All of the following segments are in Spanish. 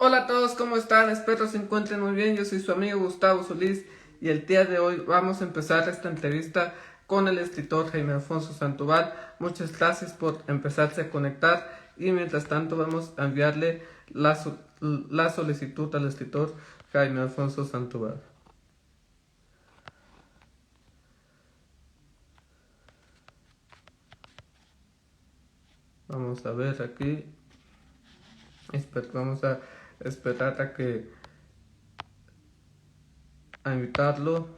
Hola a todos, ¿cómo están? Espero se encuentren muy bien. Yo soy su amigo Gustavo Solís y el día de hoy vamos a empezar esta entrevista con el escritor Jaime Alfonso Sandoval. Muchas gracias por empezarse a conectar y mientras tanto vamos a enviarle la solicitud al escritor Jaime Alfonso Sandoval. Vamos a ver aquí. Vamos a esperar a invitarlo.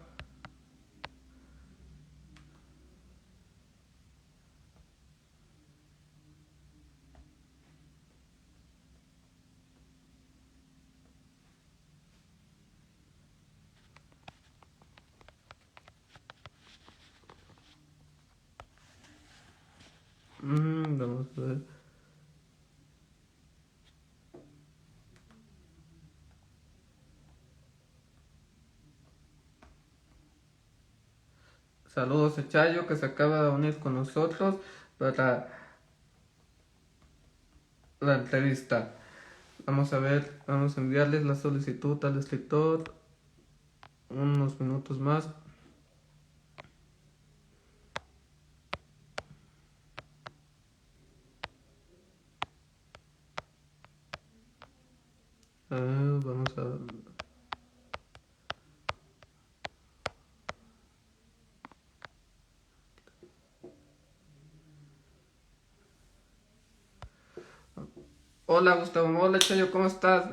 Vamos a ver. Saludos a Chayo que se acaba de unir con nosotros para la entrevista. Vamos a ver, vamos a enviarles la solicitud al escritor. Unos minutos más. Vamos a... Hola Gustavo, hola Chayo, ¿cómo estás?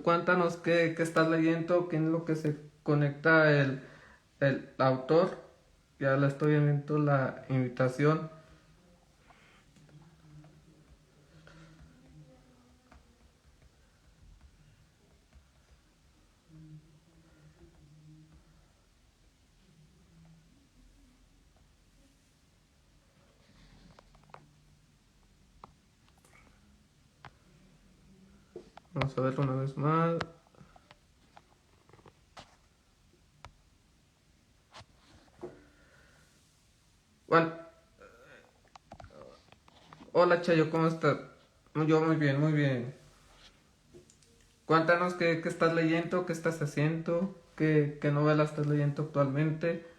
Cuéntanos qué estás leyendo, qué es lo que se conecta el autor. Ya le estoy enviando la invitación. Vamos a verlo una vez más. Bueno, hola Chayo, ¿cómo estás? Yo muy bien, muy bien. Cuéntanos qué estás leyendo, qué estás haciendo, qué novela estás leyendo actualmente.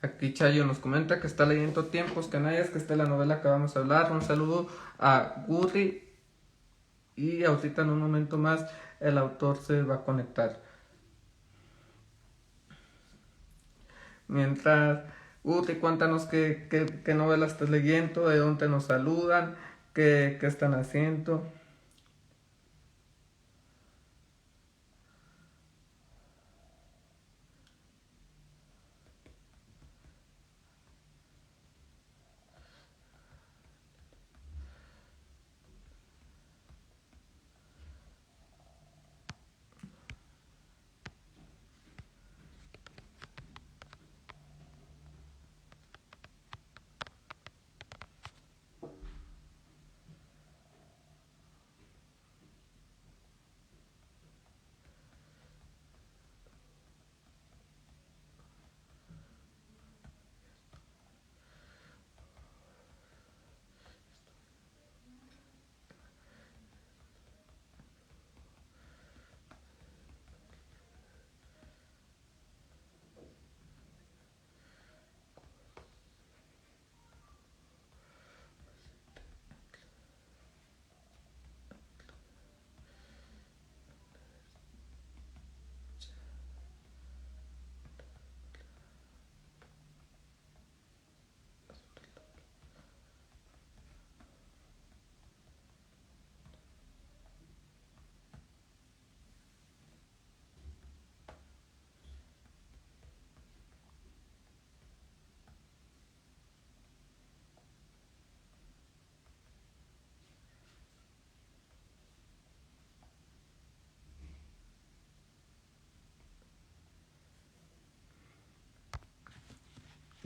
Aquí Chayo nos comenta que está leyendo Tiempos Canallas, que está la novela que vamos a hablar. Un saludo a Gurri y ahorita en un momento más el autor se va a conectar. Mientras, Gurri, cuéntanos qué novela estás leyendo, de dónde nos saludan, qué están haciendo.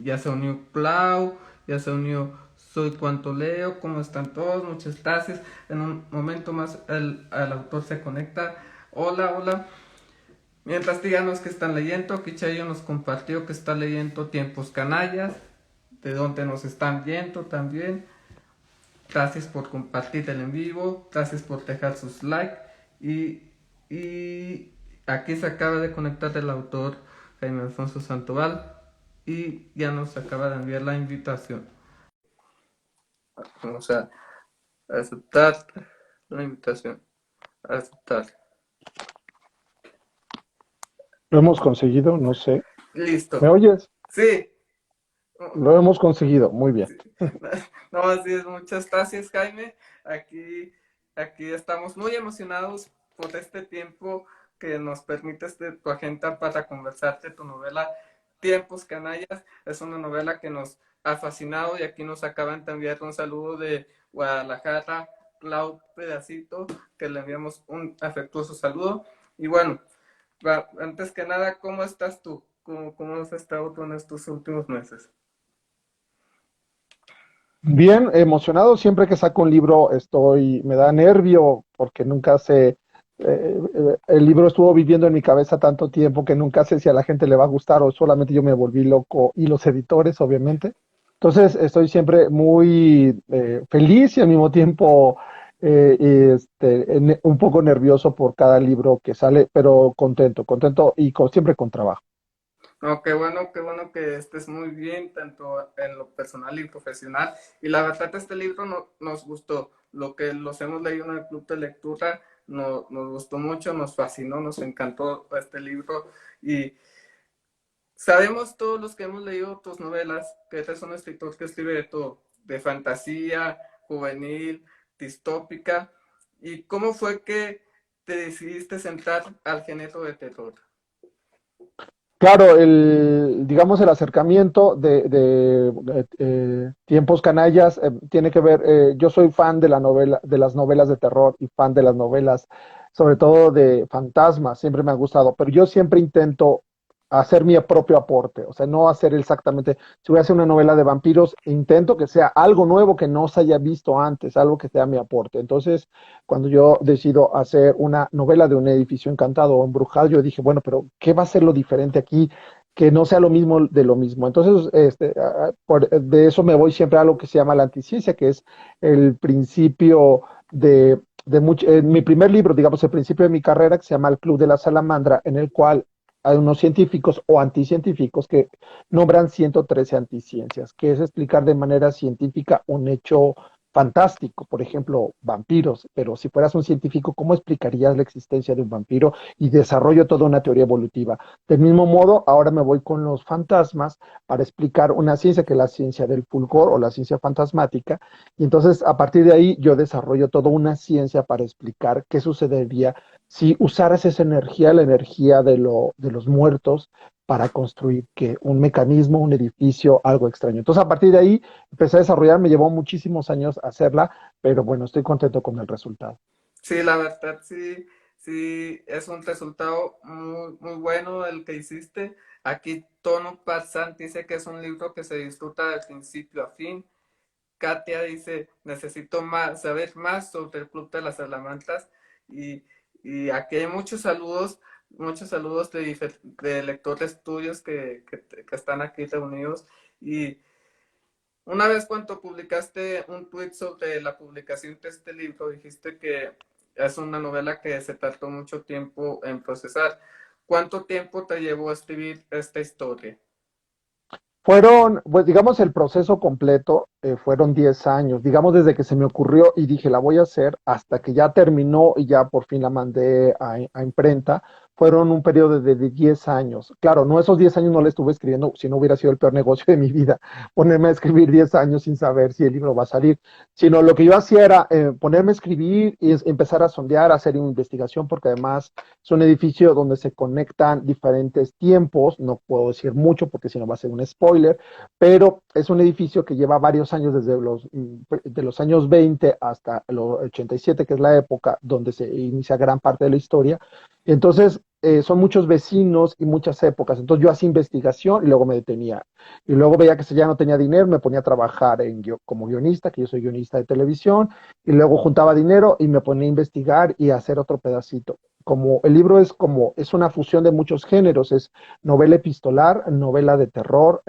ya se unió Clau, ya se unió Soy Cuanto Leo, ¿cómo están todos? Muchas gracias. En un momento más el autor se conecta. Hola, hola. Mientras díganos que están leyendo, aquí Chayo nos compartió que está leyendo Tiempos Canallas, de donde nos están viendo también. Gracias por compartir el en vivo, gracias por dejar sus likes y aquí se acaba de conectar el autor Jaime Alfonso Sandoval y ya nos acaba de enviar la invitación. Vamos a aceptar la invitación. Aceptar. Lo hemos conseguido, no sé. Listo. ¿Me oyes? Sí. Lo hemos conseguido, muy bien. Sí. No, así es, muchas gracias Jaime. Aquí estamos muy emocionados por este tiempo que nos permites de tu agenda para conversar de tu novela Tiempos Canallas. Es una novela que nos ha fascinado y aquí nos acaban de enviar un saludo de Guadalajara, Clau Pedacito, que le enviamos un afectuoso saludo. Y bueno, antes que nada, ¿cómo estás tú? ¿Cómo has estado tú en estos últimos meses? Bien, emocionado siempre que saco un libro, me da nervio porque nunca sé, el libro estuvo viviendo en mi cabeza tanto tiempo que nunca sé si a la gente le va a gustar o solamente yo me volví loco y los editores, obviamente. Entonces estoy siempre muy feliz y al mismo tiempo un poco nervioso por cada libro que sale, pero contento y siempre con trabajo. No, qué bueno que estés muy bien, tanto en lo personal y profesional. Y la verdad, este libro nos gustó. Lo que los hemos leído en el club de lectura nos gustó mucho, nos fascinó, nos encantó este libro. Y sabemos todos los que hemos leído tus novelas que eres un escritor que escribe de todo, de fantasía, juvenil, distópica. ¿Y cómo fue que te decidiste entrar al género de terror? Claro, digamos, el acercamiento Tiempos Canallas tiene que ver, yo soy fan de la novela, de las novelas de terror y fan de las novelas, sobre todo de fantasmas, siempre me ha gustado, pero yo siempre intento hacer mi propio aporte, o sea, no hacer exactamente, si voy a hacer una novela de vampiros, intento que sea algo nuevo que no se haya visto antes, algo que sea mi aporte. Entonces, cuando yo decido hacer una novela de un edificio encantado o embrujado, yo dije, bueno, pero ¿qué va a ser lo diferente aquí? Que no sea lo mismo de lo mismo. Entonces, de eso me voy siempre a lo que se llama la anticiencia, que es el principio mi primer libro, digamos, el principio de mi carrera, que se llama El Club de la Salamandra, en el cual hay unos científicos o anticientíficos que nombran 113 anticiencias, que es explicar de manera científica un hecho fantástico, por ejemplo, vampiros, pero si fueras un científico, ¿cómo explicarías la existencia de un vampiro? Y desarrollo toda una teoría evolutiva. Del mismo modo, ahora me voy con los fantasmas para explicar una ciencia que es la ciencia del fulgor o la ciencia fantasmática, y entonces a partir de ahí yo desarrollo toda una ciencia para explicar qué sucedería si usaras esa energía, la energía de los muertos, para construir que un mecanismo, un edificio, algo extraño. Entonces, a partir de ahí, empecé a desarrollar, me llevó muchísimos años hacerla, pero bueno, estoy contento con el resultado. Sí, la verdad, sí, sí, es un resultado muy bueno el que hiciste. Aquí Tono Pazant dice que es un libro que se disfruta de principio a fin. Katia dice, necesito más, saber más sobre el Club de las Salamantas. Y, y aquí hay muchos saludos de lectores tuyos que están aquí reunidos. Y una vez cuando publicaste un tweet sobre la publicación de este libro, dijiste que es una novela que se tardó mucho tiempo en procesar. ¿Cuánto tiempo te llevó a escribir esta historia? Fueron, pues digamos, el proceso completo fueron 10 años, digamos, desde que se me ocurrió y dije, la voy a hacer, hasta que ya terminó y ya por fin la mandé a imprenta, fueron un periodo de 10 años. Claro, no esos 10 años no le estuve escribiendo, si no hubiera sido el peor negocio de mi vida, ponerme a escribir 10 años sin saber si el libro va a salir, sino lo que yo hacía era ponerme a escribir y empezar a sondear, a hacer una investigación, porque además es un edificio donde se conectan diferentes tiempos, no puedo decir mucho porque si no va a ser un spoiler, pero es un edificio que lleva varios años, desde de los años 20 hasta los 87, que es la época donde se inicia gran parte de la historia, Entonces, son muchos vecinos y muchas épocas. Entonces yo hacía investigación y luego me detenía. Y luego veía que si ya no tenía dinero, me ponía a trabajar como guionista, que yo soy guionista de televisión, y luego juntaba dinero y me ponía a investigar y a hacer otro pedacito. Como el libro es una fusión de muchos géneros, es novela epistolar, novela de terror,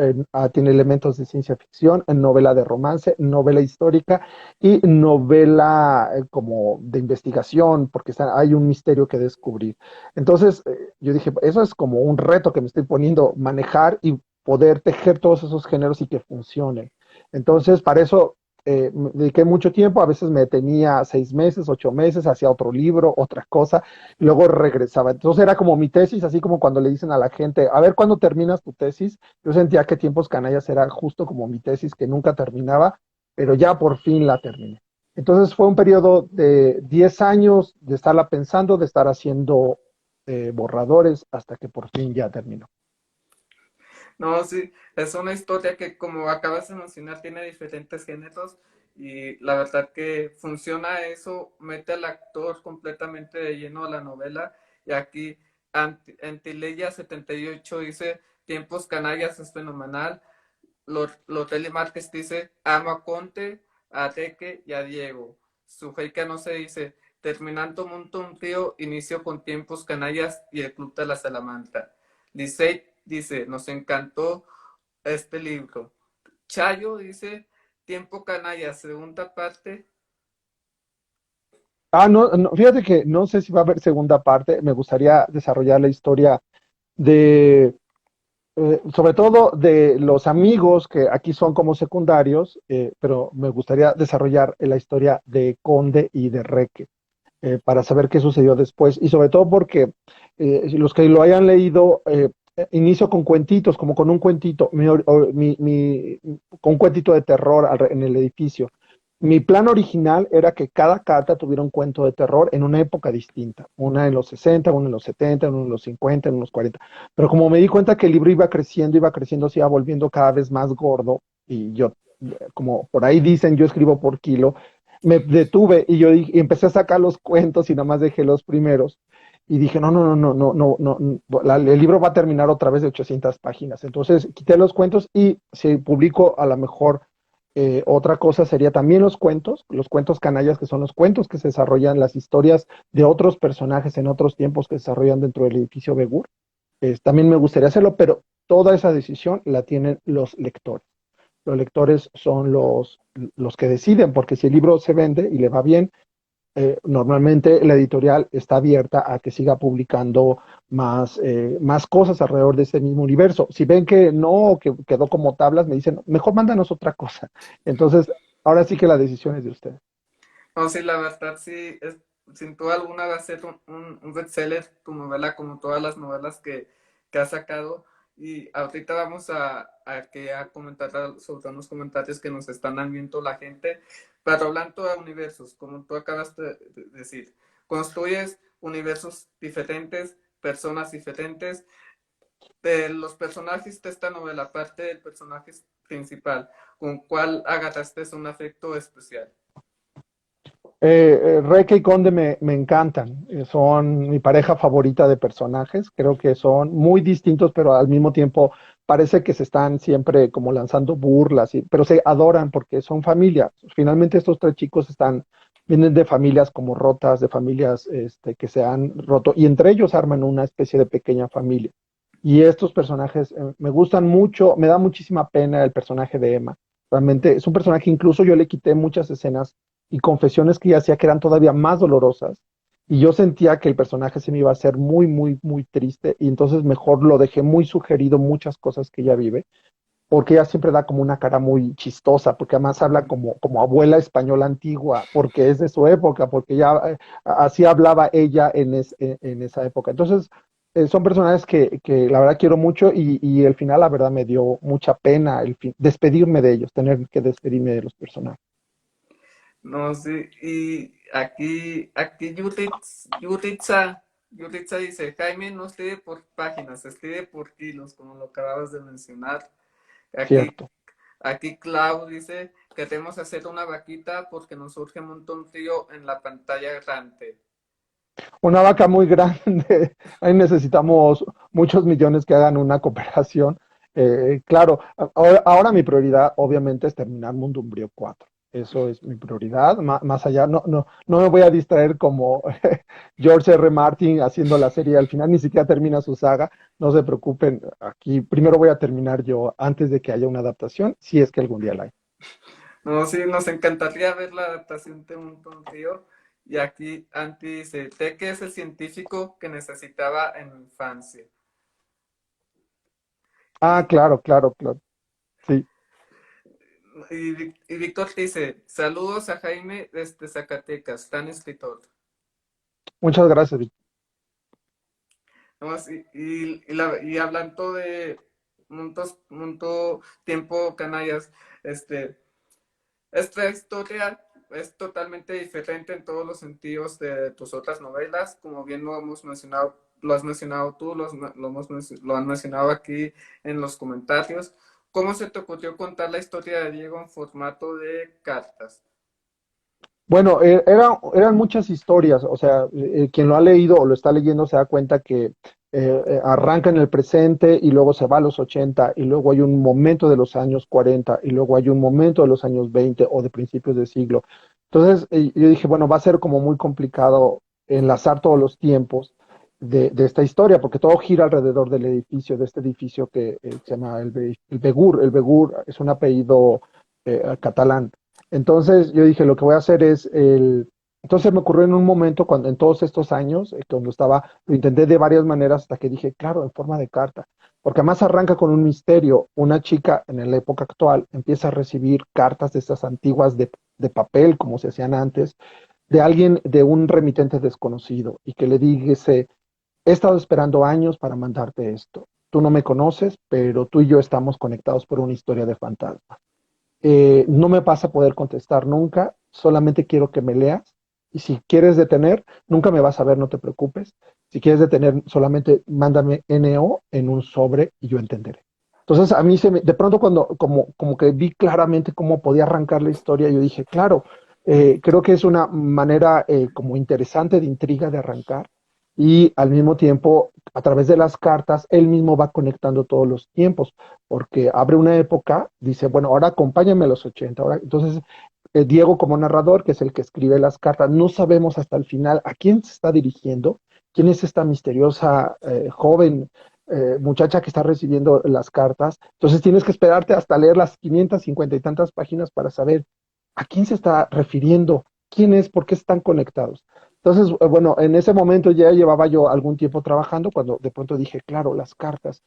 tiene elementos de ciencia ficción, novela de romance, novela histórica y novela como de investigación, porque hay un misterio que descubrir. Entonces, yo dije, eso es como un reto que me estoy poniendo, manejar y poder tejer todos esos géneros y que funcionen. Entonces, para eso me dediqué mucho tiempo, a veces me detenía 6 meses, 8 meses, hacía otro libro, otra cosa, y luego regresaba. Entonces era como mi tesis, así como cuando le dicen a la gente, a ver, ¿cuándo terminas tu tesis? Yo sentía que Tiempos Canallas era justo como mi tesis que nunca terminaba, pero ya por fin la terminé. Entonces fue un periodo de 10 años de estarla pensando, de estar haciendo borradores hasta que por fin ya terminó. No, sí, es una historia que como acabas de mencionar tiene diferentes géneros y la verdad que funciona eso, mete al actor completamente de lleno a la novela y aquí Antileya 78 dice Tiempos Canallas es fenomenal, Lotelli Márquez dice amo a Conte, a Teque y a Diego, Sujeika no se dice terminando Monto un río, inicio con Tiempos Canallas y el Club de la Salamanca. Lisette dice, nos encantó este libro. Chayo dice, Tiempo Canalla, segunda parte. Ah, no, no, fíjate que no sé si va a haber segunda parte, me gustaría desarrollar la historia de, sobre todo de los amigos que aquí son como secundarios, pero me gustaría desarrollar la historia de Conde y de Reque. Para saber qué sucedió después y sobre todo porque los que lo hayan leído, inicio con cuentitos, como con un cuentito, con un cuentito de terror en el edificio. Mi plan original era que cada carta tuviera un cuento de terror en una época distinta, una en los 60, una en los 70, una en los 50, una en los 40. Pero como me di cuenta que el libro iba creciendo, se iba volviendo cada vez más gordo y yo, como por ahí dicen, yo escribo por kilo, me detuve y y empecé a sacar los cuentos y nada más dejé los primeros. Y dije, no, no, no, no, no, no, no, el libro va a terminar otra vez de 800 páginas. Entonces quité los cuentos y si publico a lo mejor otra cosa sería también los cuentos canallas, que son los cuentos que se desarrollan, las historias de otros personajes en otros tiempos que se desarrollan dentro del edificio Begur. También me gustaría hacerlo, pero toda esa decisión la tienen los lectores. Los lectores son los que deciden, porque si el libro se vende y le va bien, normalmente la editorial está abierta a que siga publicando más cosas alrededor de ese mismo universo. Si ven que no, que quedó como tablas, me dicen, mejor mándanos otra cosa. Entonces, ahora sí que la decisión es de ustedes. No, sí, la verdad, sí, sin duda alguna va a ser un bestseller tu novela, como todas las novelas que has sacado. Y ahorita vamos a comentar sobre unos comentarios que nos están viendo la gente. Pero hablando de universos, como tú acabas de decir, construyes universos diferentes, personas diferentes. De los personajes de esta novela, aparte del personaje principal, ¿con cuál agarraste un afecto especial? Reike y Conde me encantan, son mi pareja favorita de personajes, creo que son muy distintos, pero al mismo tiempo parece que se están siempre como lanzando burlas, pero se adoran porque son familia. Finalmente estos tres chicos vienen de familias como rotas, de familias que se han roto y entre ellos arman una especie de pequeña familia. Y estos personajes me gustan mucho, me da muchísima pena el personaje de Emma. Realmente es un personaje, incluso yo le quité muchas escenas y confesiones que ella hacía que eran todavía más dolorosas. Y yo sentía que el personaje se me iba a hacer muy, muy, muy triste. Y entonces mejor lo dejé muy sugerido muchas cosas que ella vive, porque ella siempre da como una cara muy chistosa, porque además habla como abuela española antigua, porque es de su época, porque ya así hablaba ella en esa época. Entonces, son personajes que la verdad quiero mucho y el final, la verdad, me dio mucha pena despedirme de ellos, tener que despedirme de los personajes. No, sí, y aquí Yulitza dice, Jaime no escribe por páginas, escribe por kilos, como lo acabas de mencionar. Aquí, Cierto. aquí Clau dice, queremos hacer una vaquita porque nos surge un montón tío en la pantalla grande. Una vaca muy grande, ahí necesitamos muchos millones que hagan una cooperación. Claro, ahora mi prioridad obviamente es terminar Mundo Umbrío 4. Eso es mi prioridad. Más allá, no me voy a distraer como George R. Martin haciendo la serie al final, ni siquiera termina su saga. No se preocupen, aquí primero voy a terminar yo antes de que haya una adaptación, si es que algún día la hay. No, sí, nos encantaría ver la adaptación de un río. Y aquí Anti dice, T que es el científico que necesitaba en mi infancia. Ah, Y, claro, claro, claro. Sí, y Víctor dice, saludos a Jaime desde Zacatecas, tan escritor. muchas gracias, Vic. ¿No? Y hablando de mucho tiempo canallas, este, esta historia es totalmente diferente en todos los sentidos de tus otras novelas, como bien lo hemos mencionado, lo has mencionado tú, lo han mencionado aquí en los comentarios. ¿Cómo se te ocurrió contar la historia de Diego en formato de cartas? Bueno, eran muchas historias, o sea, quien lo ha leído o lo está leyendo se da cuenta que arranca en el presente y luego se va a los 80 y luego hay un momento de los años 40 y luego hay un momento de los años 20 o de principios de siglo. Entonces, yo dije, bueno, va a ser como muy complicado enlazar todos los tiempos de esta historia, porque todo gira alrededor del edificio, de este edificio que se llama el Begur. El Begur es un apellido catalán. Entonces yo dije, lo que voy a hacer es Entonces me ocurrió en un momento, cuando en todos estos años, cuando estaba, lo intenté de varias maneras hasta que dije, claro, en forma de carta, porque además arranca con un misterio. Una chica en la época actual empieza a recibir cartas de estas antiguas de papel, como se hacían antes, de alguien, de un remitente desconocido, y que le dice, he estado esperando años para mandarte esto. Tú no me conoces, pero tú y yo estamos conectados por una historia de fantasma. No me vas a poder contestar nunca, solamente quiero que me leas y si quieres detener, nunca me vas a ver, no te preocupes. Si quieres detener, solamente mándame NO en un sobre y yo entenderé. Entonces a mí de pronto cuando como que vi claramente cómo podía arrancar la historia, yo dije, claro, creo que es una manera como interesante de intriga de arrancar y al mismo tiempo, a través de las cartas, él mismo va conectando todos los tiempos porque abre una época, dice, bueno, ahora acompáñame a los 80. Ahora, entonces, Diego como narrador, que es el que escribe las cartas, no sabemos hasta el final a quién se está dirigiendo, quién es esta misteriosa joven muchacha que está recibiendo las cartas. Entonces tienes que esperarte hasta leer las 550 y tantas páginas para saber a quién se está refiriendo, quién es, por qué están conectados. Entonces, bueno, en ese momento ya llevaba yo algún tiempo trabajando cuando de pronto dije, claro, las cartas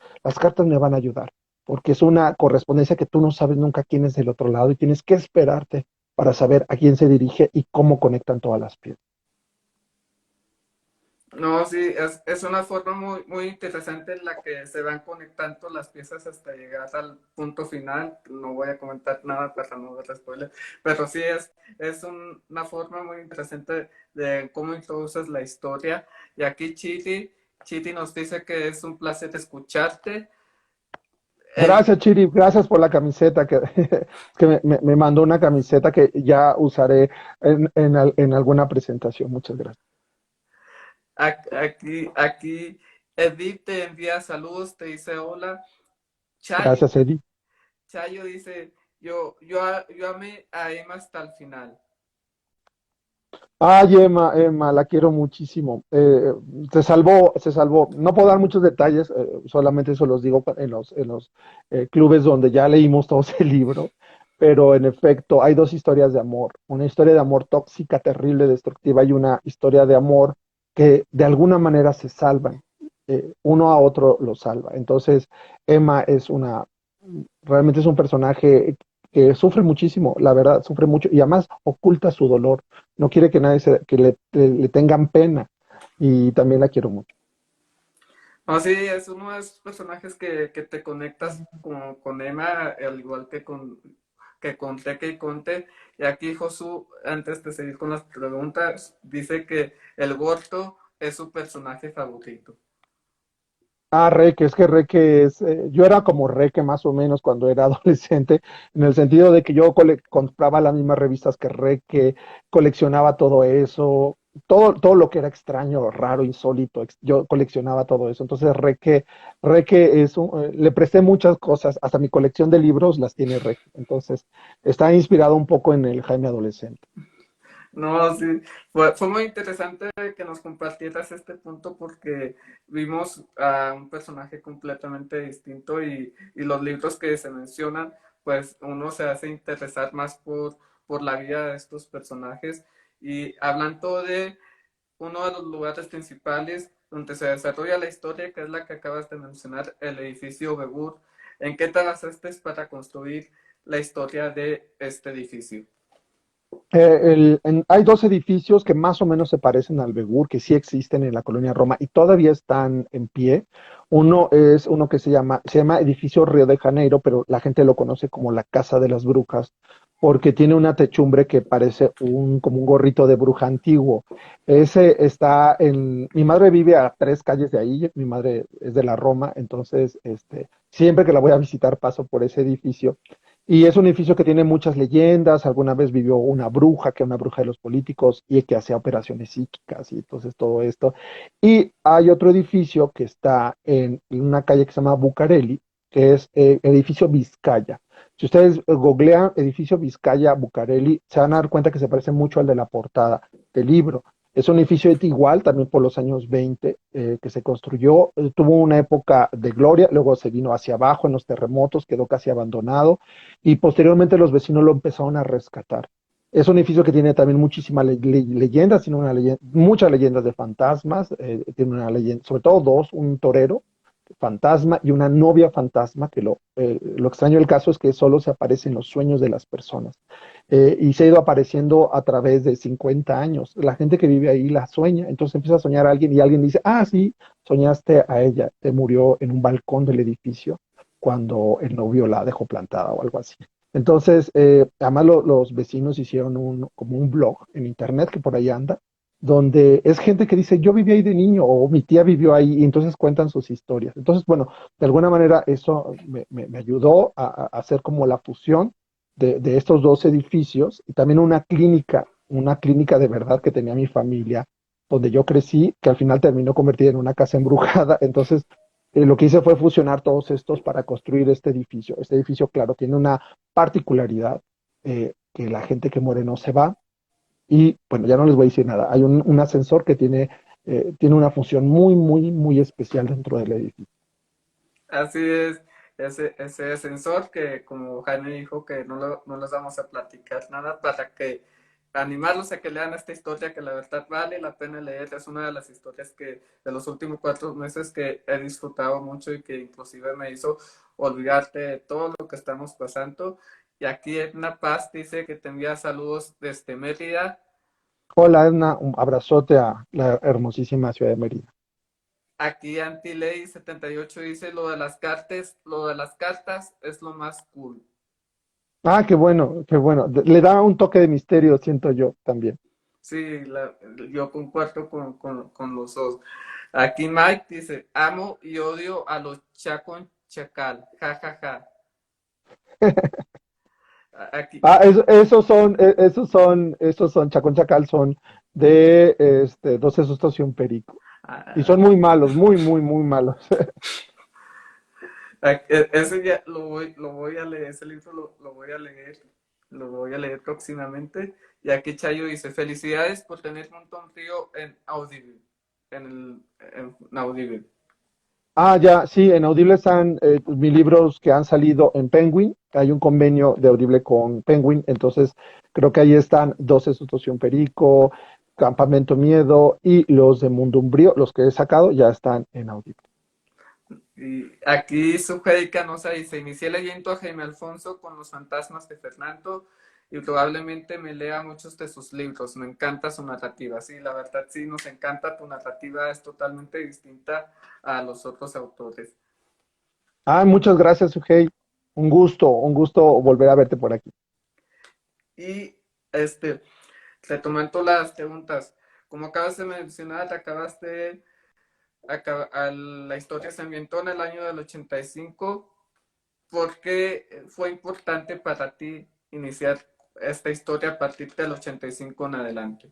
me van a ayudar porque es una correspondencia que tú no sabes nunca quién es del otro lado y tienes que esperarte para saber a quién se dirige y cómo conectan todas las piezas. No, sí, es una forma muy interesante en la que se van conectando las piezas hasta llegar al punto final. No voy a comentar nada para no dar spoiler, pero sí es una forma muy interesante de cómo introduces la historia. Y aquí Chiti nos dice que es un placer escucharte. El, Gracias, Chiri, gracias por la camiseta, que, que me mandó una camiseta que ya usaré en alguna presentación. Muchas gracias. aquí Edith te envía saludos, te dice hola. Chayo, Gracias, Eddie. Chayo dice, yo amé a Emma hasta el final. Ay, Emma, la quiero muchísimo. Se salvó. No puedo dar muchos detalles, solamente eso los digo en los clubes donde ya leímos todos el libro, pero en efecto hay dos historias de amor, una historia de amor tóxica, terrible, destructiva y una historia de amor que de alguna manera se salvan. Uno a otro lo salva. Entonces, Emma realmente es un personaje que sufre muchísimo, la verdad, sufre mucho y además oculta su dolor, no quiere que nadie que le tengan pena y también la quiero mucho. No, sí, es uno de esos personajes que te conectas con Emma, al igual que con Teke y Conte. Y aquí Josu, antes de seguir con las preguntas, dice que el Gordo es su personaje favorito. Ah, Reque, es que Reque yo era como Reque más o menos cuando era adolescente, en el sentido de que yo compraba las mismas revistas que Reque, coleccionaba todo eso, todo lo que era extraño, raro, insólito, yo coleccionaba todo eso. Entonces Reque le presté muchas cosas, hasta mi colección de libros las tiene Reque. Entonces está inspirado un poco en el Jaime adolescente. No, sí, fue muy interesante que nos compartieras este punto porque vimos a un personaje completamente distinto y los libros que se mencionan, pues uno se hace interesar más por la vida de estos personajes y hablando de uno de los lugares principales donde se desarrolla la historia, que es la que acabas de mencionar, el edificio Begur. ¿En qué te basaste para construir la historia de este edificio? Hay dos edificios que más o menos se parecen al Begur, que sí existen en la colonia Roma y todavía están en pie. Uno es uno que se llama Edificio Río de Janeiro, pero la gente lo conoce como la Casa de las Brujas, porque tiene una techumbre que parece como un gorrito de bruja antiguo. Mi madre vive a 3 calles de ahí, mi madre es de la Roma, entonces siempre que la voy a visitar paso por ese edificio. Y es un edificio que tiene muchas leyendas. Alguna vez vivió una bruja, que es una bruja de los políticos y que hacía operaciones psíquicas y entonces todo esto. Y hay otro edificio que está en una calle que se llama Bucareli, que es edificio Vizcaya. Si ustedes googlean edificio Vizcaya Bucareli, se van a dar cuenta que se parece mucho al de la portada del libro. Es un edificio igual, también por los años 20, que se construyó. Tuvo una época de gloria, luego se vino hacia abajo en los terremotos, quedó casi abandonado y posteriormente los vecinos lo empezaron a rescatar. Es un edificio que tiene también muchísimas leyendas, tiene muchas leyendas de fantasmas, tiene una leyenda, sobre todo dos, un torero fantasma y una novia fantasma, que lo extraño del caso es que solo se aparece en los sueños de las personas. Y se ha ido apareciendo a través de 50 años. La gente que vive ahí la sueña, entonces empieza a soñar a alguien y alguien dice, ah, sí, soñaste a ella, te murió en un balcón del edificio cuando el novio la dejó plantada o algo así. Entonces, además los vecinos hicieron como un blog en internet que por ahí anda, donde es gente que dice, yo viví ahí de niño o mi tía vivió ahí y entonces cuentan sus historias. Entonces, bueno, de alguna manera eso me ayudó a hacer como la fusión de estos dos edificios y también una clínica de verdad que tenía mi familia, donde yo crecí, que al final terminó convertida en una casa embrujada. Entonces, lo que hice fue fusionar todos estos para construir este edificio. Este edificio, claro, tiene una particularidad, que la gente que muere no se va. Y bueno, ya no les voy a decir nada. Hay un ascensor que tiene una función muy, muy, muy especial dentro del edificio. Así es, ese ascensor que como Jaime dijo que no les vamos a platicar nada para que animarlos a que lean esta historia que la verdad vale la pena leer. Es una de las historias que de los últimos 4 meses que he disfrutado mucho y que inclusive me hizo olvidarte de todo lo que estamos pasando. Y aquí Edna Paz dice que te envía saludos desde Mérida. Hola, Edna, un abrazote a la hermosísima ciudad de Mérida. Aquí Antilei78 dice lo de las cartas es lo más cool. Ah, qué bueno, qué bueno. Le da un toque de misterio, siento yo también. Sí, yo concuerdo con los dos. Aquí Mike dice, amo y odio a los chacon chacal, ja, ja, ja. Aquí, Ah, esos son, Chacón Chacal son de 12 sustos y un perico. Y son ah, muy malos, muy, muy, muy malos. ese ya lo voy a leer, ese libro lo voy a leer próximamente. Y aquí Chayo dice, felicidades por tener Montón Río en Audible, en Audible. Ah, ya, sí, en Audible están mis libros que han salido en Penguin. Hay un convenio de Audible con Penguin, entonces creo que ahí están 12 sustos y un perico, Campamento Miedo y los de Mundo Umbrío, los que he sacado ya están en Audible. Y aquí Subhedi Canosa dice, inicié leyendo a Jaime Alfonso con los fantasmas de Fernando y probablemente me lea muchos de sus libros. Me encanta su narrativa. Sí, la verdad sí, nos encanta tu narrativa, es totalmente distinta a los otros autores. Ah, muchas gracias, Sujei. Un gusto volver a verte por aquí. Y este, retomando las preguntas, como acabas de mencionar, la historia se ambientó en el año del 85. ¿Por qué fue importante para ti iniciar esta historia a partir del 85 en adelante?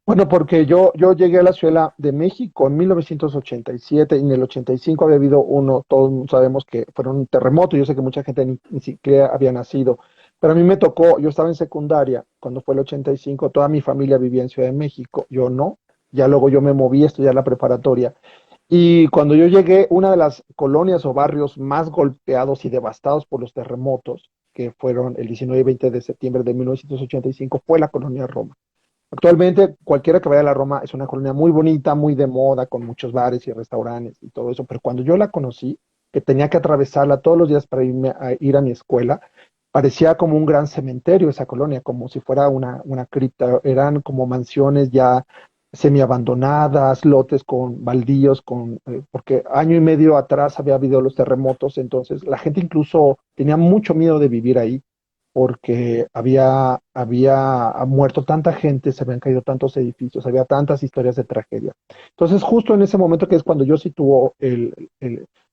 Bueno, porque yo llegué a la Ciudad de México en 1987 y en el 85 había habido uno, todos sabemos que fueron un terremoto, yo sé que mucha gente ni siquiera había nacido, pero a mí me tocó, yo estaba en secundaria cuando fue el 85, toda mi familia vivía en Ciudad de México, yo no, ya luego yo me moví a estudiar la preparatoria y cuando yo llegué, una de las colonias o barrios más golpeados y devastados por los terremotos, que fueron el 19 y 20 de septiembre de 1985, fue la colonia Roma. Actualmente, cualquiera que vaya a la Roma es una colonia muy bonita, muy de moda, con muchos bares y restaurantes y todo eso. Pero cuando yo la conocí, que tenía que atravesarla todos los días para ir a mi escuela, parecía como un gran cementerio esa colonia, como si fuera una cripta. Eran como mansiones ya semiabandonadas, lotes con baldíos, porque año y medio atrás había habido los terremotos, entonces la gente incluso tenía mucho miedo de vivir ahí porque había muerto tanta gente, se habían caído tantos edificios, había tantas historias de tragedia. Entonces, justo en ese momento que es cuando yo sitúo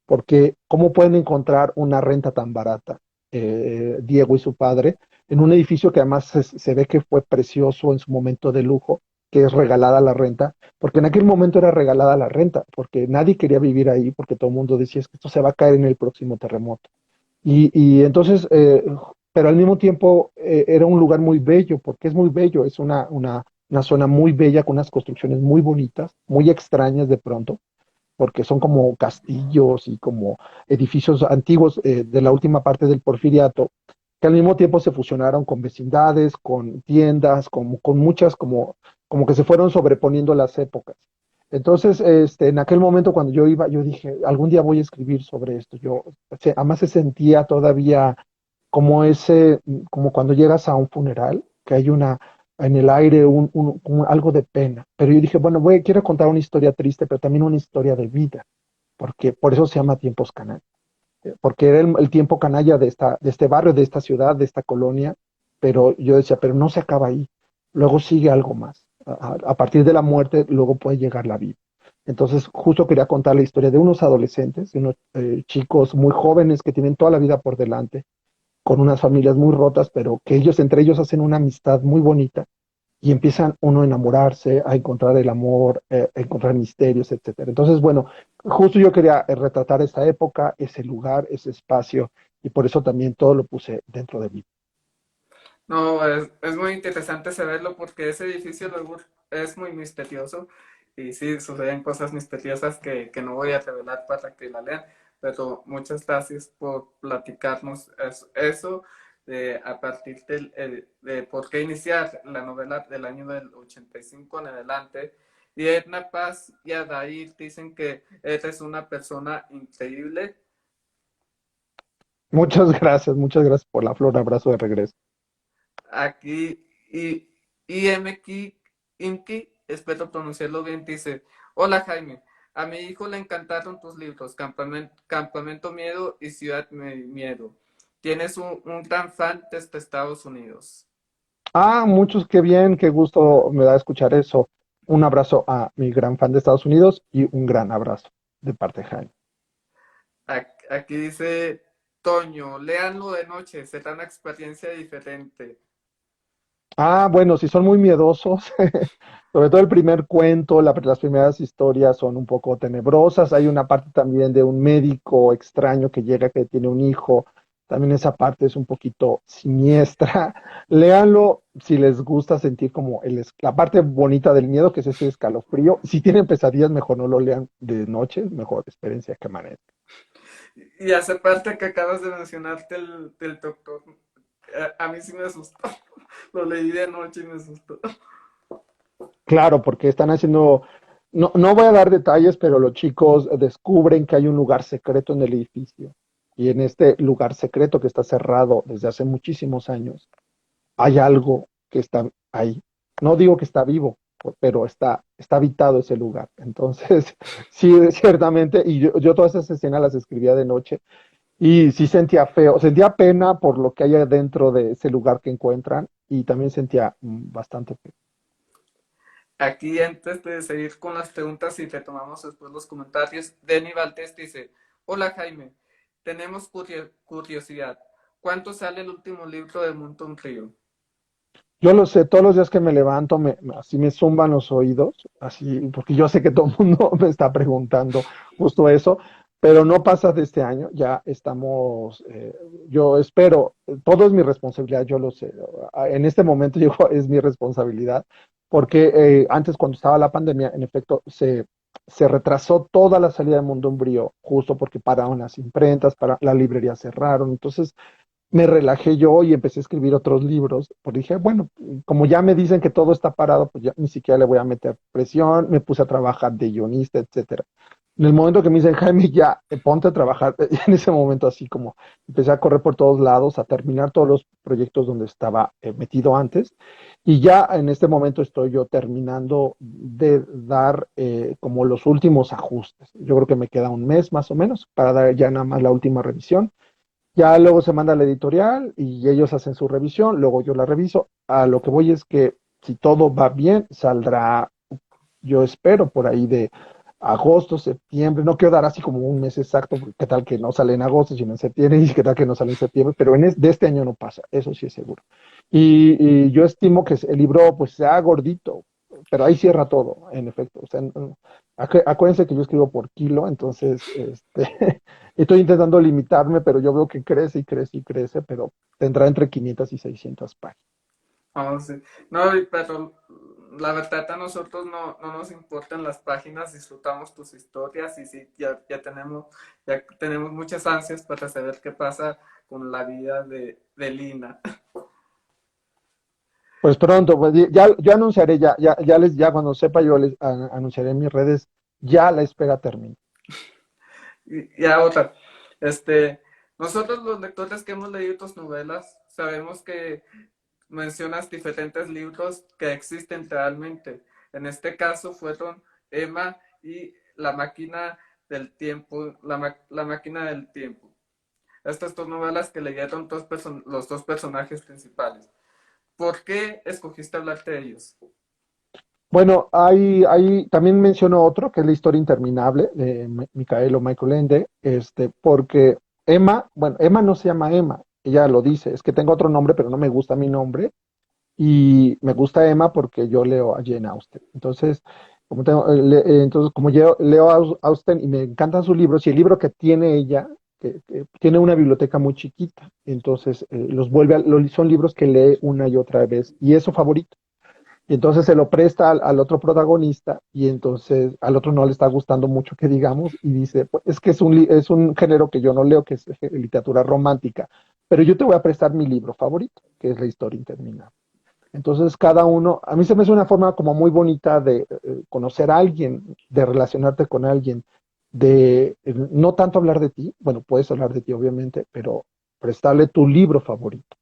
porque cómo pueden encontrar una renta tan barata, Diego y su padre, en un edificio que además se ve que fue precioso en su momento de lujo, que es regalada la renta, porque en aquel momento era regalada la renta, porque nadie quería vivir ahí, porque todo el mundo decía es que esto se va a caer en el próximo terremoto. Y entonces, pero al mismo tiempo era un lugar muy bello, porque es muy bello, es una zona muy bella con unas construcciones muy bonitas, muy extrañas de pronto, porque son como castillos y como edificios antiguos de la última parte del Porfiriato, que al mismo tiempo se fusionaron con vecindades, con tiendas, con muchas, como que se fueron sobreponiendo las épocas. Entonces, en aquel momento cuando yo iba, yo dije, algún día voy a escribir sobre esto. Además se sentía todavía como como cuando llegas a un funeral, que hay en el aire algo de pena. Pero yo dije, bueno, quiero contar una historia triste, pero también una historia de vida, porque por eso se llama Tiempos Canalla, porque era el tiempo canalla de este barrio, de esta ciudad, de esta colonia, pero yo decía, pero no se acaba ahí, luego sigue algo más. A partir de la muerte, luego puede llegar la vida. Entonces, justo quería contar la historia de unos adolescentes, de unos chicos muy jóvenes que tienen toda la vida por delante, con unas familias muy rotas, pero que ellos entre ellos hacen una amistad muy bonita y empiezan uno a enamorarse, a encontrar el amor, a encontrar misterios, etcétera. Entonces, bueno, justo yo quería retratar esa época, ese lugar, ese espacio, y por eso también todo lo puse dentro de mí. No, es muy interesante saberlo porque ese edificio luego es muy misterioso y sí, suceden cosas misteriosas que no voy a revelar para que la lean, pero muchas gracias por platicarnos eso a partir de por qué iniciar la novela del año del 85 en adelante. Y Edna Paz y Adair dicen que eres una persona increíble. Muchas gracias por la flor, abrazo de regreso. Aquí y IMK Imki, espero pronunciarlo bien, dice, hola Jaime, a mi hijo le encantaron tus libros, Campamento Miedo y Ciudad Miedo. Tienes un gran fan desde Estados Unidos. Muchos, qué bien, qué gusto me da escuchar eso. Un abrazo a mi gran fan de Estados Unidos y un gran abrazo de parte de Jaime. Aquí dice Toño, léanlo de noche, será una experiencia diferente. Bueno, si son muy miedosos, sobre todo el primer cuento, las primeras historias son un poco tenebrosas. Hay una parte también de un médico extraño que llega que tiene un hijo. También esa parte es un poquito siniestra. Léanlo si les gusta sentir como la parte bonita del miedo, que es ese escalofrío. Si tienen pesadillas, mejor no lo lean de noche, mejor experiencia que amanezca. Y hace parte que acabas de mencionarte del doctor, a mí sí me asustó. Lo leí de noche y me asustó. Claro, porque están haciendo, no voy a dar detalles, pero los chicos descubren que hay un lugar secreto en el edificio. Y en este lugar secreto que está cerrado desde hace muchísimos años, hay algo que está ahí. No digo que está vivo, pero está habitado ese lugar. Entonces, sí, ciertamente, y yo todas esas escenas las escribía de noche y sí sentía feo, sentía pena por lo que hay dentro de ese lugar que encuentran y también sentía bastante feo. Aquí antes de seguir con las preguntas y retomamos después los comentarios, Denny Valdés dice, hola Jaime, tenemos curiosidad, ¿cuánto sale el último libro de Mountain Río? Yo lo sé, todos los días que me levanto, así me zumban los oídos, así, porque yo sé que todo el mundo me está preguntando justo eso, pero no pasa de este año, ya estamos, yo espero, todo es mi responsabilidad, yo lo sé. En este momento yo, es mi responsabilidad, porque antes cuando estaba la pandemia, en efecto, se retrasó toda la salida de Mundo Umbrío, justo porque pararon las imprentas, para, la librería cerraron, entonces me relajé yo y empecé a escribir otros libros, porque dije, bueno, como ya me dicen que todo está parado, pues ya ni siquiera le voy a meter presión, me puse a trabajar de guionista, etcétera. En el momento que me dicen, Jaime, ya, ponte a trabajar, en ese momento así como empecé a correr por todos lados, a terminar todos los proyectos donde estaba metido antes, y ya en este momento estoy yo terminando de dar como los últimos ajustes. Yo creo que me queda un mes más o menos para dar ya nada más la última revisión. Ya luego se manda a la editorial y ellos hacen su revisión, luego yo la reviso. A lo que voy es que si todo va bien, saldrá, yo espero, por ahí de agosto, septiembre. No quiero dar así como un mes exacto, porque qué tal que no sale en agosto, sino en septiembre, y qué tal que no sale en septiembre, pero de este año no pasa, eso sí es seguro. Y yo estimo que el libro pues sea gordito, pero ahí cierra todo, en efecto. O sea, acuérdense que yo escribo por kilo, entonces estoy intentando limitarme, pero yo veo que crece y crece y crece, pero tendrá entre 500 y 600 páginas. Oh, sí. No, pero la verdad a nosotros no nos importan las páginas, disfrutamos tus historias y sí, ya tenemos muchas ansias para saber qué pasa con la vida de Lina. Pues pronto, pues ya, yo anunciaré, ya cuando sepa yo les anunciaré en mis redes, ya la espera termina. Y ahora, este, nosotros los lectores que hemos leído tus novelas, sabemos que mencionas diferentes libros que existen realmente. En este caso fueron Emma y La máquina del tiempo, la máquina del tiempo. Estas dos novelas que leyeron los dos personajes principales. ¿Por qué escogiste hablar de ellos? Bueno, también menciono otro, que es la historia interminable de Micael o Michael Ende, porque Emma, bueno, Emma no se llama Emma, ella lo dice, es que tengo otro nombre, pero no me gusta mi nombre, y me gusta Emma porque yo leo a Jane Austen. Entonces, como yo leo a Austen y me encantan sus libros, y el libro que tiene ella, que tiene una biblioteca muy chiquita, entonces son libros que lee una y otra vez, y es su favorito. Y entonces se lo presta al otro protagonista y entonces al otro no le está gustando mucho que digamos y dice, pues, es que es un género que yo no leo, que es literatura romántica, pero yo te voy a prestar mi libro favorito, que es La historia interminable. Entonces cada uno, a mí se me hace una forma como muy bonita de conocer a alguien, de relacionarte con alguien, de no tanto hablar de ti, bueno, puedes hablar de ti obviamente, pero prestarle tu libro favorito.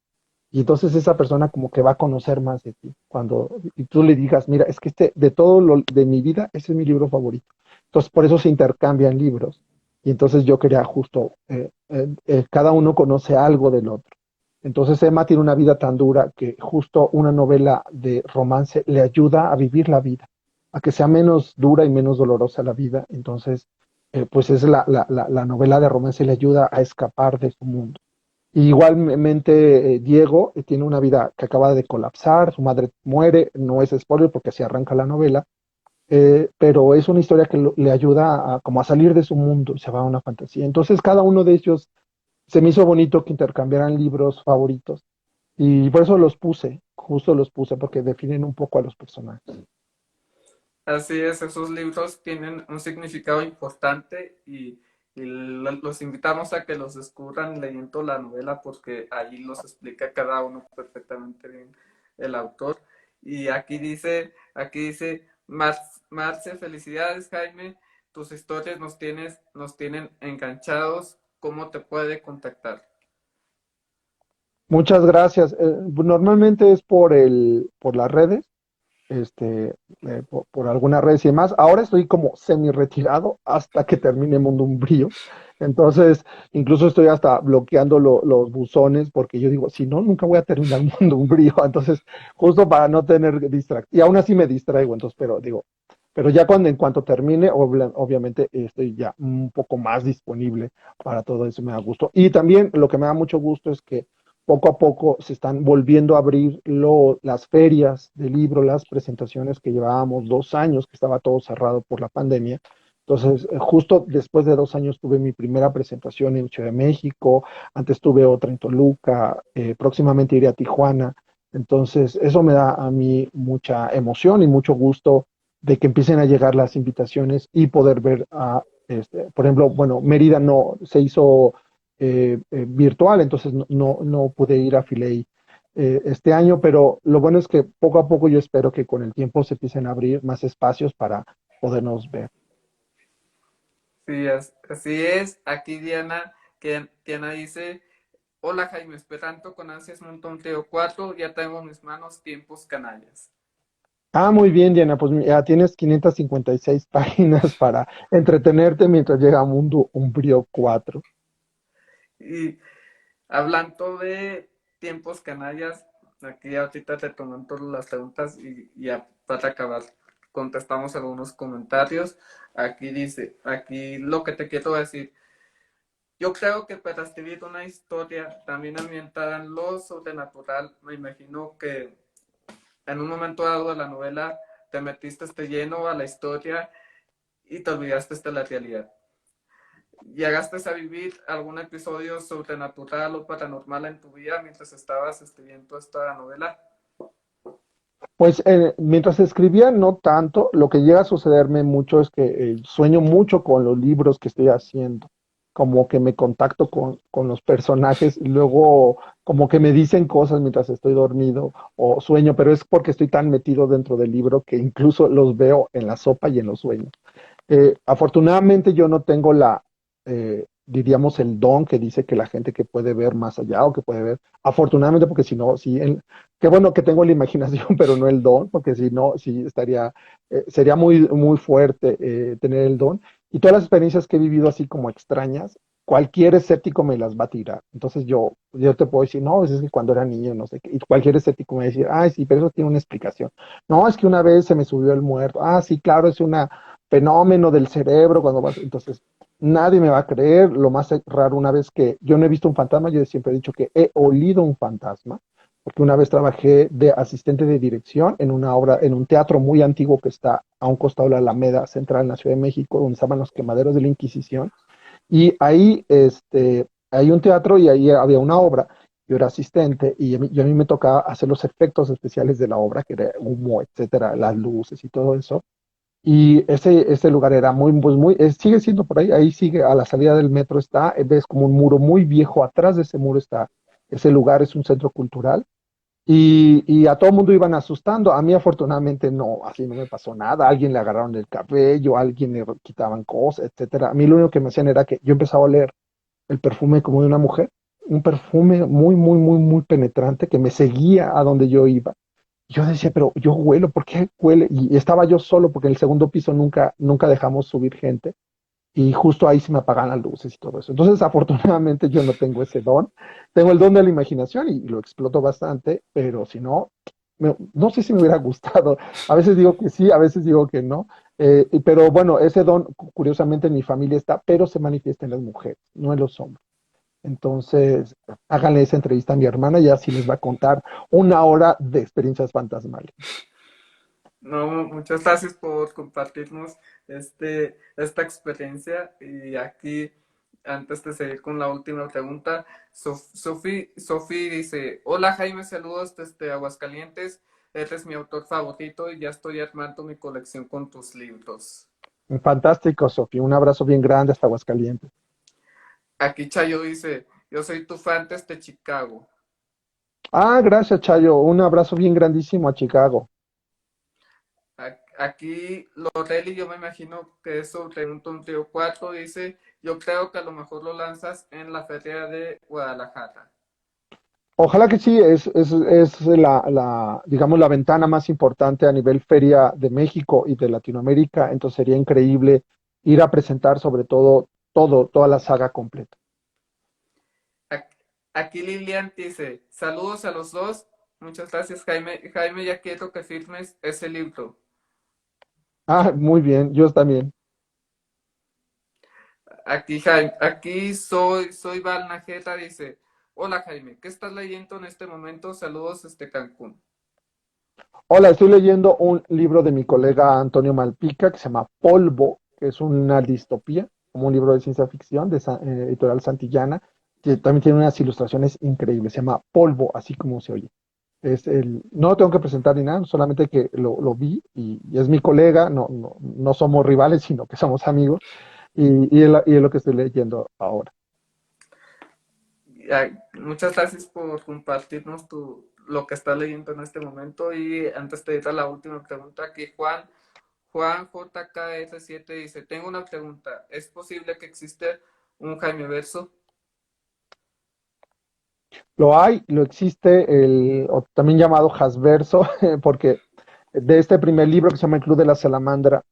Y entonces esa persona como que va a conocer más de ti. Cuando y tú le digas, mira, es que de todo lo de mi vida, ese es mi libro favorito. Entonces por eso se intercambian libros. Y entonces yo quería justo, cada uno conoce algo del otro. Entonces Emma tiene una vida tan dura que justo una novela de romance le ayuda a vivir la vida, a que sea menos dura y menos dolorosa la vida. Entonces, pues es la novela de romance le ayuda a escapar de su mundo. Igualmente, Diego tiene una vida que acaba de colapsar, su madre muere, no es spoiler porque así arranca la novela, pero es una historia que le ayuda como a salir de su mundo, se va a una fantasía. Entonces, cada uno de ellos se me hizo bonito que intercambiaran libros favoritos y por eso los puse, justo los puse porque definen un poco a los personajes. Así es, esos libros tienen un significado importante y los invitamos a que los descubran leyendo la novela porque ahí los explica cada uno perfectamente bien el autor. Y aquí dice, Marce, felicidades Jaime, tus historias nos tienen enganchados, ¿cómo te puede contactar? Muchas gracias. Normalmente es por las redes, por algunas redes y demás. Ahora estoy como semi retirado hasta que termine Mundo Umbrío. Entonces, incluso estoy hasta bloqueando los buzones porque yo digo, si no, nunca voy a terminar Mundo Umbrío. Entonces, justo para no tener distracción. Y aún así me distraigo, entonces, pero digo, pero ya en cuanto termine, obviamente estoy ya un poco más disponible para todo eso, me da gusto. Y también lo que me da mucho gusto es que poco a poco se están volviendo a abrir las ferias de libro, las presentaciones que llevábamos 2 años, que estaba todo cerrado por la pandemia. Entonces, justo después de 2 años tuve mi primera presentación en Ciudad de México, antes tuve otra en Toluca, próximamente iré a Tijuana. Entonces, eso me da a mí mucha emoción y mucho gusto de que empiecen a llegar las invitaciones y poder ver por ejemplo, bueno, Mérida no se hizo virtual, entonces no pude ir a Filey este año, pero lo bueno es que poco a poco yo espero que con el tiempo se empiecen a abrir más espacios para podernos ver. Sí, así es. Aquí Diana, que Diana dice, hola Jaime, esperando con ansias Montón Teo 4, ya tengo en mis manos tiempos canallas. Ah, muy bien, Diana, pues ya tienes 556 páginas para entretenerte mientras llega Mundo Umbrío 4. Y hablando de tiempos canallas, aquí ahorita te tomando las preguntas y ya para acabar contestamos algunos comentarios. Aquí dice, aquí lo que te quiero decir, yo creo que para escribir una historia también ambientada en lo sobrenatural, me imagino que en un momento dado de la novela te metiste lleno a la historia y te olvidaste de la realidad. ¿Llegaste a vivir algún episodio sobrenatural o paranormal en tu vida mientras estabas escribiendo esta novela? Pues mientras escribía, no tanto. Lo que llega a sucederme mucho es que sueño mucho con los libros que estoy haciendo. Como que me contacto con los personajes y luego como que me dicen cosas mientras estoy dormido o sueño, pero es porque estoy tan metido dentro del libro que incluso los veo en la sopa y en los sueños. Afortunadamente yo no tengo diríamos, el don que dice que la gente que puede ver más allá o que puede ver, afortunadamente, porque si no, sí, qué bueno que tengo la imaginación, pero no el don, porque si no, sí sería muy, muy fuerte tener el don. Y todas las experiencias que he vivido así como extrañas, cualquier escéptico me las va a tirar. Entonces yo te puedo decir, no, pues es que cuando era niño, no sé qué, y cualquier escéptico me va a decir, ay, sí, pero eso tiene una explicación. No, es que una vez se me subió el muerto. Ah, sí, claro, es una fenómeno del cerebro cuando vas, entonces nadie me va a creer. Lo más raro, una vez que yo no he visto un fantasma, yo siempre he dicho que he olido un fantasma, porque una vez trabajé de asistente de dirección en una obra, en un teatro muy antiguo que está a un costado de la Alameda Central en la Ciudad de México, donde estaban los quemaderos de la Inquisición, y ahí hay un teatro y ahí había una obra. Yo era asistente y a mí me tocaba hacer los efectos especiales de la obra, que era humo, etcétera, las luces y todo eso. Y ese lugar era muy, pues muy, sigue siendo por ahí, ahí sigue, a la salida del metro está, ves como un muro muy viejo, atrás de ese muro está, ese lugar es un centro cultural, y a todo el mundo iban asustando. A mí afortunadamente no, así no me pasó nada. A alguien le agarraron el cabello, a alguien le quitaban cosas, etcétera. A mí lo único que me hacían era que yo empezaba a oler el perfume como de una mujer, un perfume muy, muy, muy, muy penetrante que me seguía a donde yo iba. Yo decía, pero yo huelo, ¿por qué huele? Y estaba yo solo porque en el segundo piso nunca dejamos subir gente y justo ahí se me apagan las luces y todo eso. Entonces, afortunadamente yo no tengo ese don. Tengo el don de la imaginación y lo exploto bastante, pero si no, no sé si me hubiera gustado. A veces digo que sí, a veces digo que no. Pero bueno, ese don, curiosamente, en mi familia está, pero se manifiesta en las mujeres, no en los hombres. Entonces, háganle esa entrevista a mi hermana y así les va a contar 1 hora de experiencias fantasmales. No, muchas gracias por compartirnos esta experiencia. Y aquí, antes de seguir con la última pregunta, Sofi dice, hola Jaime, saludos desde Aguascalientes, eres mi autor favorito y ya estoy armando mi colección con tus libros. Fantástico, Sofía. Un abrazo bien grande hasta Aguascalientes. Aquí Chayo dice, yo soy tu fan desde Chicago. Ah, gracias, Chayo. Un abrazo bien grandísimo a Chicago. Aquí Loreli, yo me imagino que es sobre un Tonteo 4, dice, yo creo que a lo mejor lo lanzas en la feria de Guadalajara. Ojalá que sí, es digamos, la ventana más importante a nivel feria de México y de Latinoamérica. Entonces sería increíble ir a presentar sobre toda la saga completa. Aquí Lilian dice, saludos a los dos, muchas gracias Jaime. Jaime, ya quiero que firmes ese libro. Ah, muy bien, yo también. Aquí Jaime, aquí soy Val Najeta, dice, Hola Jaime, ¿qué estás leyendo en este momento? Saludos desde Cancún. Hola, estoy leyendo un libro de mi colega Antonio Malpica que se llama Polvo, que es una distopía, como un libro de ciencia ficción de Editorial Santillana, que también tiene unas ilustraciones increíbles. Se llama Polvo, así como se oye. No lo tengo que presentar ni nada, solamente que lo vi y es mi colega, no somos rivales, sino que somos amigos, y es lo que estoy leyendo ahora. Muchas gracias por compartirnos lo que estás leyendo en este momento. Y antes de ir a la última pregunta, aquí Juan JKR7 dice, tengo una pregunta, ¿es posible que exista un Jaime Verso? Lo hay, lo existe, o también llamado Hasverso, porque de este primer libro que se llama El Club de la Salamandra,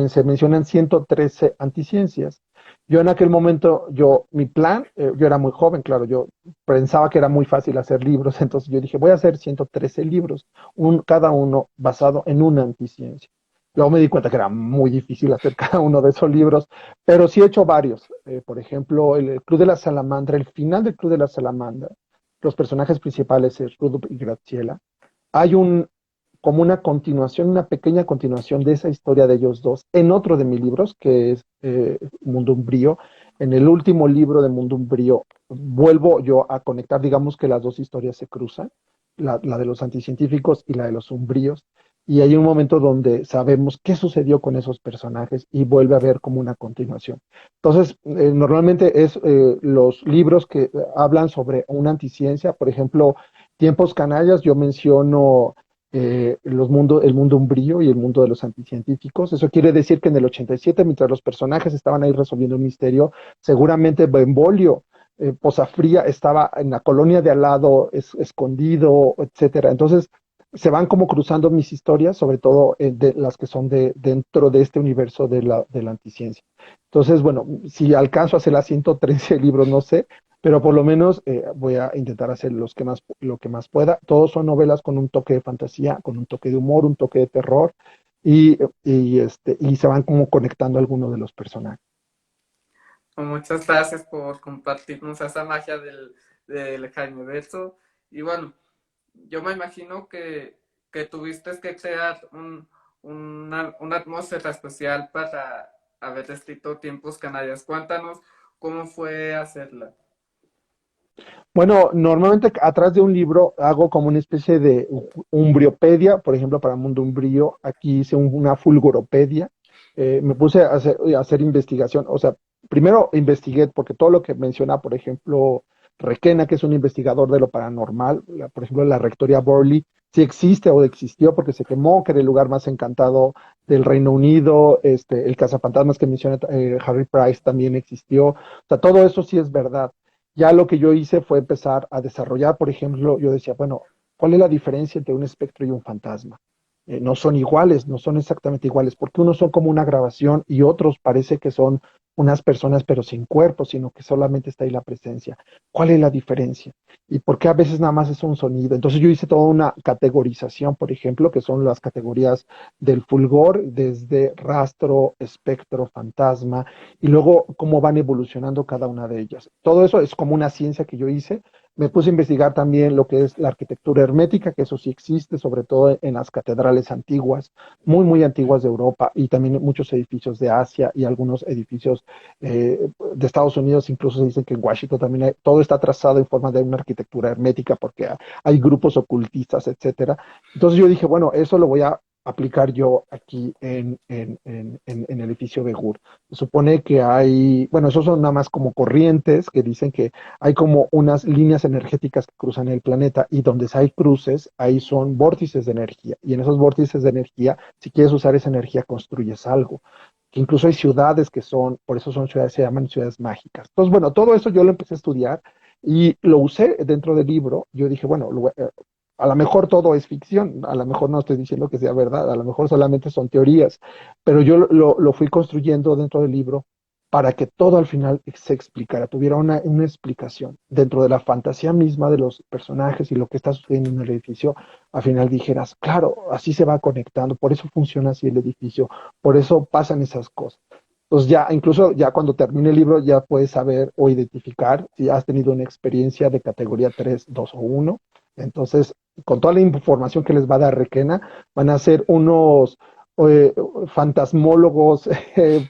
se mencionan 113 anticiencias. Yo en aquel momento, mi plan, yo era muy joven, claro, yo pensaba que era muy fácil hacer libros, entonces yo dije, voy a hacer 113 libros, cada uno basado en una anticiencia. Luego me di cuenta que era muy difícil hacer cada uno de esos libros, pero sí he hecho varios. Por ejemplo, el Club de la Salamandra, el final del Club de la Salamandra, los personajes principales es Rudolf y Graciela. Hay como una continuación, una pequeña continuación de esa historia de ellos dos en otro de mis libros, que es Mundo Umbrío. En el último libro de Mundo Umbrío vuelvo yo a conectar, digamos que las dos historias se cruzan, la de los anticientíficos y la de los umbríos, y hay un momento donde sabemos qué sucedió con esos personajes y vuelve a haber como una continuación. Entonces, normalmente es los libros que hablan sobre una anticiencia, por ejemplo, Tiempos Canallas, yo menciono el mundo umbrío y el mundo de los anticientíficos. Eso quiere decir que en el 87, mientras los personajes estaban ahí resolviendo un misterio, seguramente Benvolio, Posafría, estaba en la colonia de al lado, escondido, etcétera. Entonces, se van como cruzando mis historias, sobre todo de las que son dentro de este universo de la anticiencia. Entonces, bueno, si alcanzo a hacer las 113 libros, no sé, pero por lo menos voy a intentar hacer lo que más pueda. Todos son novelas con un toque de fantasía, con un toque de humor, un toque de terror, y se van como conectando algunos de los personajes. Muchas gracias por compartirnos esa magia del Jaime Verso. Y bueno, yo me imagino que tuviste que crear una atmósfera especial para haber escrito Tiempos Canallas. Cuéntanos cómo fue hacerla. Bueno, normalmente atrás de un libro hago como una especie de umbriopedia, por ejemplo, para Mundo Umbrío. Aquí hice una fulgoropedia. Me puse a hacer investigación. O sea, primero investigué, porque todo lo que menciona, por ejemplo, Requena, que es un investigador de lo paranormal, por ejemplo, la Rectoría Borley, si existe o existió porque se quemó, que era el lugar más encantado del Reino Unido. El cazafantasmas que menciona Harry Price también existió. O sea, todo eso sí es verdad. Ya lo que yo hice fue empezar a desarrollar, por ejemplo, yo decía, bueno, ¿cuál es la diferencia entre un espectro y un fantasma? No son iguales, no son exactamente iguales, porque unos son como una grabación y otros parece que son unas personas pero sin cuerpo, sino que solamente está ahí la presencia. ¿Cuál es la diferencia? ¿Y por qué a veces nada más es un sonido? Entonces yo hice toda una categorización, por ejemplo, que son las categorías del fulgor, desde rastro, espectro, fantasma, y luego cómo van evolucionando cada una de ellas. Todo eso es como una ciencia que yo hice. Me puse a investigar también lo que es la arquitectura hermética, que eso sí existe, sobre todo en las catedrales antiguas, muy, muy antiguas de Europa, y también muchos edificios de Asia y algunos edificios de Estados Unidos. Incluso se dice que en Washington también todo está trazado en forma de una arquitectura hermética porque hay grupos ocultistas, etcétera. Entonces yo dije, bueno, eso lo voy a aplicar yo aquí en el edificio Begur. Se supone que hay, bueno, esos son nada más como corrientes que dicen que hay como unas líneas energéticas que cruzan el planeta, y donde hay cruces, ahí son vórtices de energía. Y en esos vórtices de energía, si quieres usar esa energía, construyes algo. Que incluso hay ciudades que son, por eso son ciudades, se llaman ciudades mágicas. Entonces, bueno, todo eso yo lo empecé a estudiar y lo usé dentro del libro. Yo dije, bueno, a lo mejor todo es ficción, a lo mejor no estoy diciendo que sea verdad, a lo mejor solamente son teorías, pero yo lo fui construyendo dentro del libro para que todo al final se explicara, tuviera una explicación dentro de la fantasía misma de los personajes y lo que está sucediendo en el edificio. Al final dijeras, claro, así se va conectando, por eso funciona así el edificio, por eso pasan esas cosas. Entonces ya, incluso ya cuando termine el libro, ya puedes saber o identificar si has tenido una experiencia de categoría 3, 2 o 1. Entonces, con toda la información que les va a dar Requena, van a ser unos eh, fantasmólogos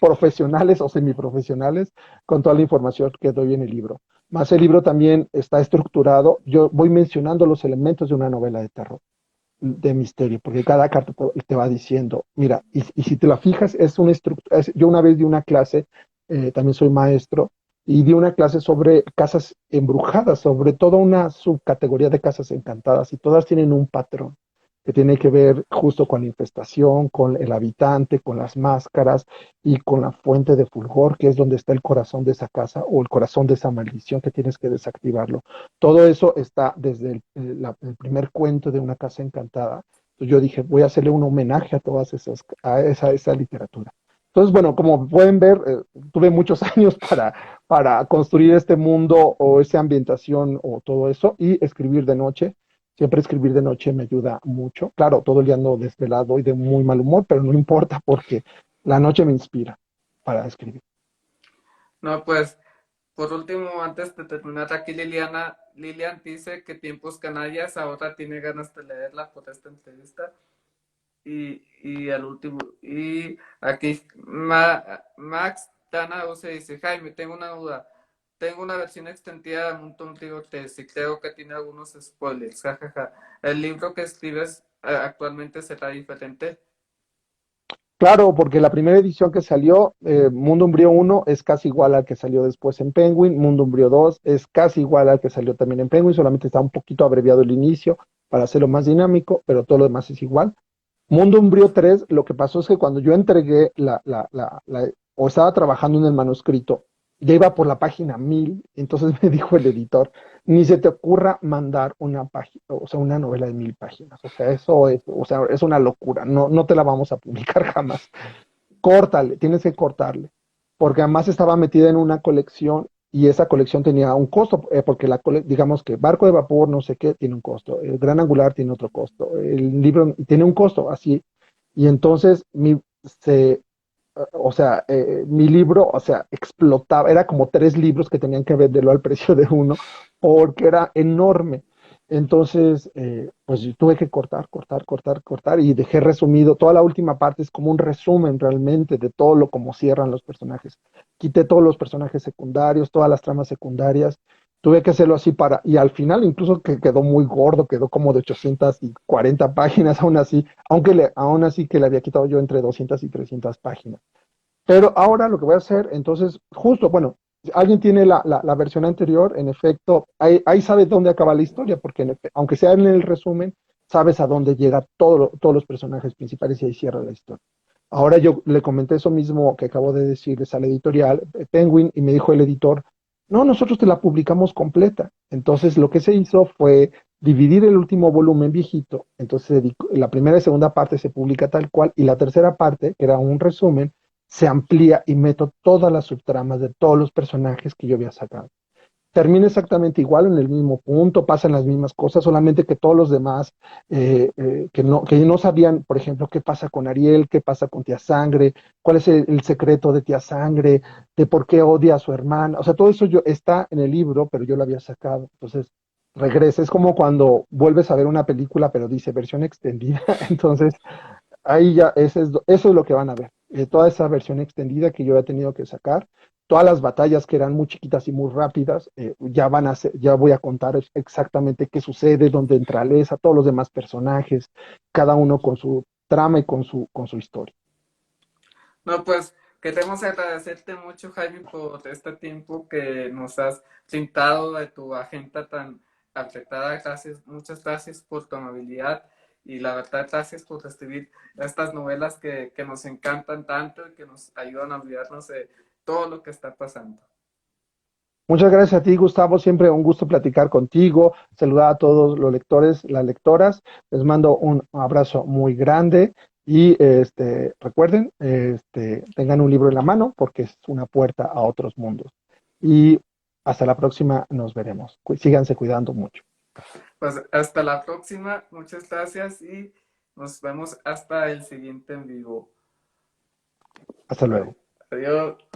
profesionales o semiprofesionales con toda la información que doy en el libro. Más el libro también está estructurado, yo voy mencionando los elementos de una novela de terror, de misterio, porque cada carta te va diciendo, mira, y si te la fijas, es una estructura. Yo una vez di una clase, también soy maestro, y di una clase sobre casas embrujadas, sobre toda una subcategoría de casas encantadas, y todas tienen un patrón que tiene que ver justo con la infestación, con el habitante, con las máscaras y con la fuente de fulgor, que es donde está el corazón de esa casa o el corazón de esa maldición que tienes que desactivarlo. Todo eso está desde el primer cuento de Una casa encantada. Entonces yo dije, voy a hacerle un homenaje a todas esas, a esa literatura. Entonces, bueno, como pueden ver, tuve muchos años para construir este mundo o esa ambientación o todo eso y escribir de noche. Siempre escribir de noche me ayuda mucho. Claro, todo el día ando desvelado y de muy mal humor, pero no importa porque la noche me inspira para escribir. No, pues, por último, antes de terminar, aquí Lilian dice que Tiempos Canallas ahora tiene ganas de leerla por esta entrevista. Y al último, y aquí Max Dana se dice, Jaime, tengo una duda. Tengo una versión extendida de Mountain Test y creo que tiene algunos spoilers. Jajaja. ¿El libro que escribes actualmente será diferente? Claro, porque la primera edición que salió, Mundo Umbrío 1, es casi igual al que salió después en Penguin. Mundo Umbrío 2 es casi igual al que salió también en Penguin, solamente está un poquito abreviado el inicio para hacerlo más dinámico, pero todo lo demás es igual. Mundo Umbrío 3, lo que pasó es que cuando yo entregué o estaba trabajando en el manuscrito, ya iba por la página 1000, entonces me dijo el editor, ni se te ocurra mandar una página, o sea, una novela de 1000 páginas, o sea, eso es, o sea, es una locura, no, no te la vamos a publicar jamás. Córtale, tienes que cortarle, porque además estaba metida en una colección y esa colección tenía un costo, porque digamos que Barco de Vapor, no sé qué, tiene un costo, el Gran Angular tiene otro costo, el libro tiene un costo, así, y entonces se, o sea, mi libro, o sea, explotaba, era como 3 libros que tenían que venderlo al precio de uno, porque era enorme. Entonces, pues yo tuve que cortar, cortar, cortar, cortar y dejé resumido. Toda la última parte es como un resumen realmente de todo lo como cierran los personajes. Quité todos los personajes secundarios, todas las tramas secundarias. Tuve que hacerlo así y al final incluso que quedó muy gordo, quedó como de 840 páginas, aún así, aún así que le había quitado yo entre 200 y 300 páginas. Pero ahora lo que voy a hacer, entonces, justo, bueno, si alguien tiene la versión anterior, en efecto, ahí sabes dónde acaba la historia, porque aunque sea en el resumen, sabes a dónde llega todos los personajes principales y ahí cierra la historia. Ahora yo le comenté eso mismo que acabo de decirles al editorial Penguin y me dijo el editor, no, nosotros te la publicamos completa. Entonces lo que se hizo fue dividir el último volumen viejito, entonces la primera y segunda parte se publica tal cual y la tercera parte, que era un resumen, se amplía y meto todas las subtramas de todos los personajes que yo había sacado. Termina exactamente igual en el mismo punto, pasan las mismas cosas, solamente que todos los demás que no sabían, por ejemplo, qué pasa con Ariel, qué pasa con Tía Sangre, cuál es el secreto de Tía Sangre, de por qué odia a su hermana, o sea, todo eso está en el libro, pero yo lo había sacado. Entonces, regresa, es como cuando vuelves a ver una película, pero dice versión extendida, entonces ahí ya, eso es lo que van a ver. Toda esa versión extendida que yo he tenido que sacar, todas las batallas que eran muy chiquitas y muy rápidas, ya voy a contar exactamente qué sucede, dónde entra Lesa, todos los demás personajes, cada uno con su trama y con su historia. No, pues queremos agradecerte mucho, Jaime, por este tiempo que nos has brindado de tu agenda tan apretada. Gracias, muchas gracias por tu amabilidad y la verdad, gracias por escribir estas novelas que nos encantan tanto y que nos ayudan a olvidarnos de todo lo que está pasando. Muchas gracias a ti, Gustavo. Siempre un gusto platicar contigo. Saludar a todos los lectores, las lectoras. Les mando un abrazo muy grande y recuerden, tengan un libro en la mano porque es una puerta a otros mundos. Y hasta la próxima, nos veremos. Síganse cuidando mucho. Pues hasta la próxima, muchas gracias y nos vemos hasta el siguiente en vivo. Hasta luego. Adiós.